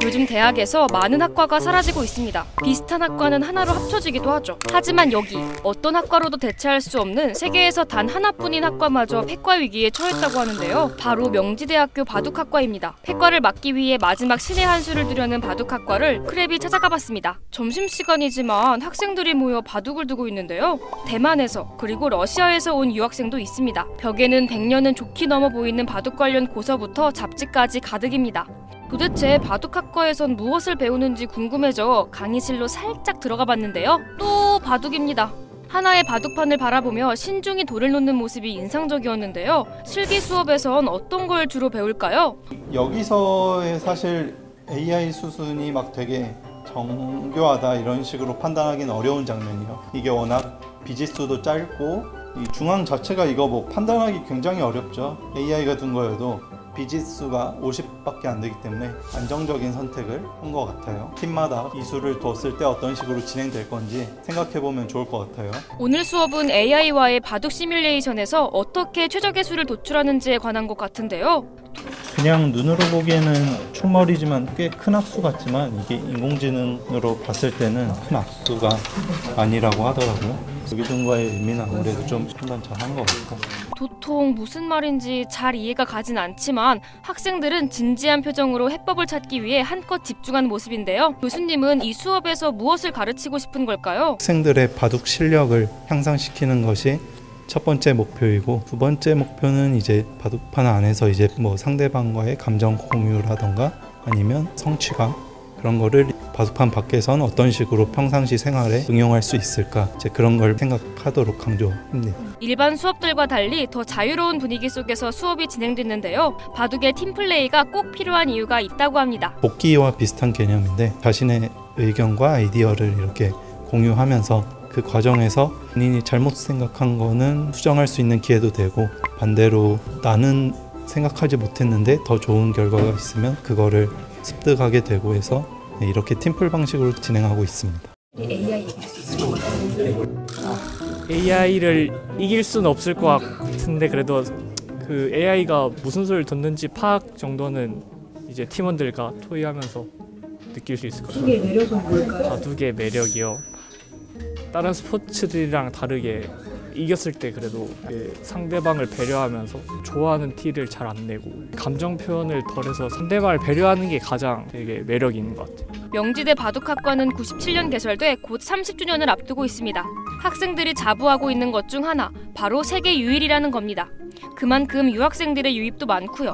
요즘 대학에서 많은 학과가 사라지고 있습니다. 비슷한 학과는 하나로 합쳐지기도 하죠. 하지만 여기 어떤 학과로도 대체할 수 없는 세계에서 단 하나뿐인 학과마저 폐과 위기에 처했다고 하는데요. 바로 명지대학교 바둑학과입니다. 폐과를 막기 위해 마지막 신의 한 수를 두려는 바둑학과를 크랩이 찾아가봤습니다. 점심시간이지만 학생들이 모여 바둑을 두고 있는데요. 대만에서 그리고 러시아에서 온 유학생도 있습니다. 벽에는 100년은 좋게 넘어 보이는 바둑 관련 고서부터 잡지까지 가득입니다. 도대체 바둑학과에선 무엇을 배우는지 궁금해져 강의실로 살짝 들어가 봤는데요. 또 바둑입니다. 하나의 바둑판을 바라보며 신중히 돌을 놓는 모습이 인상적이었는데요. 실기 수업에선 어떤 걸 주로 배울까요? 여기서의 사실 AI 수순이 막 되게 정교하다 이런 식으로 판단하기는 어려운 장면이에요. 이게 워낙 비지수도 짧고 이 중앙 자체가 이거 뭐 판단하기 굉장히 어렵죠. AI가 둔 거여도 비지수가 50밖에 안 되기 때문에 안정적인 선택을 한 것 같아요. 팀마다 이 수를 뒀을 때 어떤 식으로 진행될 건지 생각해보면 좋을 것 같아요. 오늘 수업은 AI와의 바둑 시뮬레이션에서 어떻게 최적의 수를 도출하는지에 관한 것 같은데요. 그냥 눈으로 보기에는 촌머리지만 꽤 큰 악수 같지만 이게 인공지능으로 봤을 때는 큰 악수가 아니라고 하더라고요. 여기 둔과의 의미는 아무래도 좀 판단 잘한 것 같고. 도통 무슨 말인지 잘 이해가 가진 않지만 학생들은 진지한 표정으로 해법을 찾기 위해 한껏 집중한 모습인데요. 교수님은 이 수업에서 무엇을 가르치고 싶은 걸까요? 학생들의 바둑 실력을 향상시키는 것이 첫 번째 목표이고, 두 번째 목표는 이제 바둑판 안에서 이제 뭐 상대방과의 감정 공유라던가 아니면 성취감, 그런 거를 바둑판 밖에선 어떤 식으로 평상시 생활에 응용할 수 있을까, 이제 그런 걸 생각하도록 강조합니다. 일반 수업들과 달리 더 자유로운 분위기 속에서 수업이 진행됐는데요. 바둑의 팀플레이가 꼭 필요한 이유가 있다고 합니다. 복기와 비슷한 개념인데 자신의 의견과 아이디어를 이렇게 공유하면서 그 과정에서 본인이 잘못 생각한 거는 수정할 수 있는 기회도 되고, 반대로 나는 생각하지 못했는데 더 좋은 결과가 있으면 그거를 습득하게 되고 해서 이렇게 팀플 방식으로 진행하고 있습니다. AI를 이길 수는 없을 것 같은데 그래도 그 AI가 무슨 수를 뒀는지 파악 정도는 이제 팀원들과 토의하면서 느낄 수 있을 것 같아요. 바둑의 매력은 뭘까요? 바둑의 매력이요. 다른 스포츠들이랑 다르게 이겼을 때 그래도 상대방을 배려하면서 좋아하는 티를 잘 안 내고 감정 표현을 덜해서 상대방을 배려하는 게 가장 되게 매력이 있는 것 같아요. 명지대 바둑학과는 97년 개설돼 곧 30주년을 앞두고 있습니다. 학생들이 자부하고 있는 것 중 하나, 바로 세계 유일이라는 겁니다. 그만큼 유학생들의 유입도 많고요.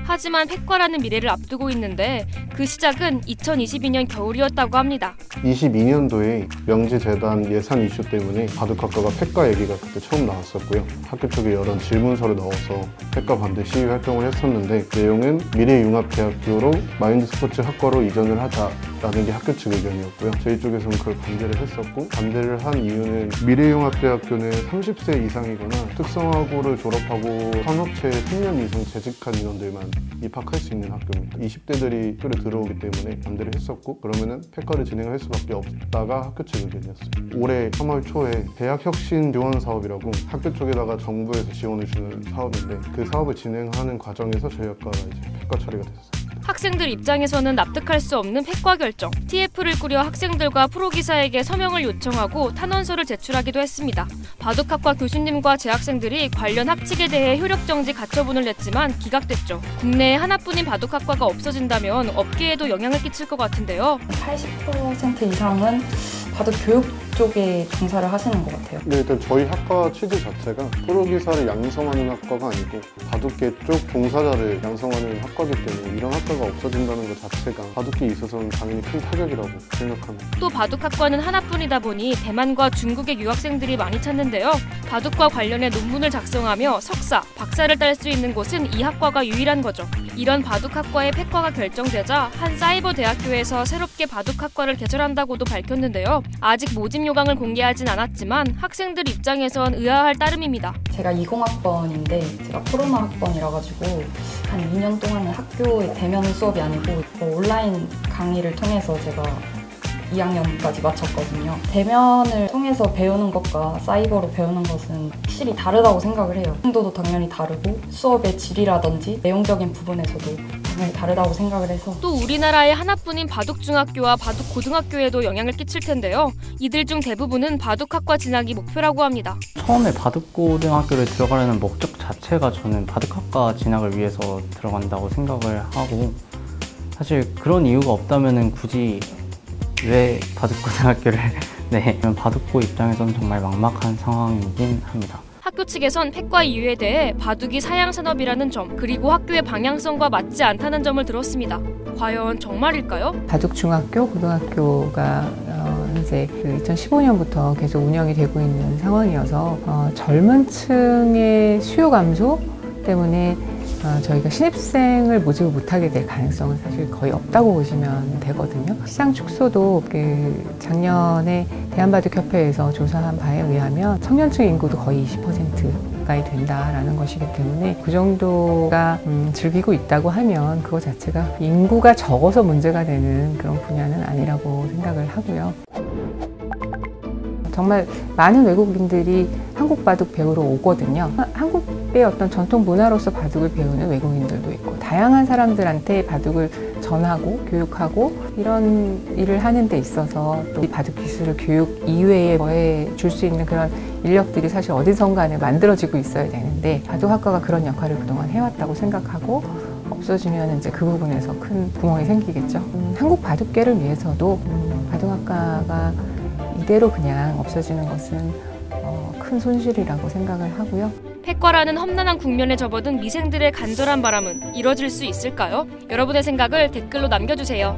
하지만 폐과라는 미래를 앞두고 있는데 그 시작은 2022년 겨울이었다고 합니다. 22년도에 명지재단 예산 이슈 때문에 바둑학과가 폐과 얘기가 그때 처음 나왔었고요. 학교 쪽에 여러 질문서를 넣어서 폐과 반대 시위 활동을 했었는데, 내용은 미래융합대학교로 마인드스포츠 학과로 이전을 하자라는 게 학교 측 의견이었고요. 저희 쪽에서는 그걸 반대를 했었고, 반대를 한 이유는 미래융합대학교는 30세 이상이거나 특성화고를 졸업하고 산업체에 3년 이상 재직한 인원들만 입학할 수 있는 학교입니다. 20대들이 학교를 들어오기 때문에 반대를 했었고, 그러면은 폐과를 진행을 할 수밖에 없다가 학교 측 의견이었어요. 올해 3월 초에 대학혁신 지원 사업이라고 학교 쪽에다가 정부에서 지원을 주는 사업인데, 그 사업을 진행하는 과정에서 저희 학과가 이제 폐과 처리가 됐습니다. 학생들 입장에서는 납득할 수 없는 폐과 결정. TF를 꾸려 학생들과 프로기사에게 서명을 요청하고 탄원서를 제출하기도 했습니다. 바둑학과 교수님과 재학생들이 관련 학칙에 대해 효력정지 가처분을 냈지만 기각됐죠. 국내에 하나뿐인 바둑학과가 없어진다면 업계에도 영향을 끼칠 것 같은데요. 80% 이상은 바둑 교육 쪽에 종사를 하시는 것 같아요. 네, 일단 저희 학과 취지 자체가 프로기사를 양성하는 학과가 아니고 바둑계 쪽 종사자를 양성하는 학과이기 때문에 이런 학과가 없어진다는 것 자체가 바둑계에 있어서는 당연히 큰 타격이라고 생각합니다. 또 바둑학과는 하나뿐이다 보니 대만과 중국의 유학생들이 많이 찾는데요. 바둑과 관련해 논문을 작성하며 석사, 박사를 딸 수 있는 곳은 이 학과가 유일한 거죠. 이런 바둑학과의 폐과가 결정되자 한 사이버 대학교에서 새롭게 바둑학과를 개설한다고도 밝혔는데요. 아직 모집 요강을 공개하진 않았지만 학생들 입장에선 의아할 따름입니다. 제가 20학번인데 제가 코로나 학번이라 가지고 한 2년 동안은 학교의 대면 수업이 아니고 온라인 강의를 통해서 제가 2학년까지 마쳤거든요. 대면을 통해서 배우는 것과 사이버로 배우는 것은 확실히 다르다고 생각을 해요. 정도도 당연히 다르고 수업의 질이라든지 내용적인 부분에서도 굉장히 다르다고 생각을 해서 또 우리나라의 하나뿐인 바둑중학교와 바둑고등학교에도 영향을 끼칠 텐데요. 이들 중 대부분은 바둑학과 진학이 목표라고 합니다. 처음에 바둑고등학교를 들어가려는 목적 자체가 저는 바둑학과 진학을 위해서 들어간다고 생각을 하고, 사실 그런 이유가 없다면 굳이 왜 바둑고등학교를 바둑고 입장에서는 정말 막막한 상황이긴 합니다. 학교 측에선 폐과 이유에 대해 바둑이 사양산업이라는 점, 그리고 학교의 방향성과 맞지 않다는 점을 들었습니다. 과연 정말일까요? 바둑중학교, 고등학교가 이제 2015년부터 계속 운영이 되고 있는 상황이어서 젊은 층의 수요 감소 때문에 저희가 신입생을 모집을 못하게 될 가능성은 사실 거의 없다고 보시면 되거든요. 시장 축소도 작년에 대한바둑협회에서 조사한 바에 의하면 청년층 인구도 거의 20%가까이 된다라는 것이기 때문에 그 정도가 즐기고 있다고 하면 그거 자체가 인구가 적어서 문제가 되는 그런 분야는 아니라고 생각을 하고요. 정말 많은 외국인들이 한국 바둑 배우러 오거든요. 한국의 어떤 전통 문화로서 바둑을 배우는 외국인들도 있고, 다양한 사람들한테 바둑을 전하고 교육하고 이런 일을 하는 데 있어서 또 바둑 기술을 교육 이외에 더해줄 수 있는 그런 인력들이 사실 어디선가에 만들어지고 있어야 되는데, 바둑학과가 그런 역할을 그동안 해왔다고 생각하고 없어지면 이제 그 부분에서 큰 구멍이 생기겠죠. 한국 바둑계를 위해서도 바둑학과가 이대로 그냥 없어지는 것은 큰 손실이라고 생각을 하고요. 폐과라는 험난한 국면에 접어든 미생들의 간절한 바람은 이뤄질 수 있을까요? 여러분의 생각을 댓글로 남겨주세요.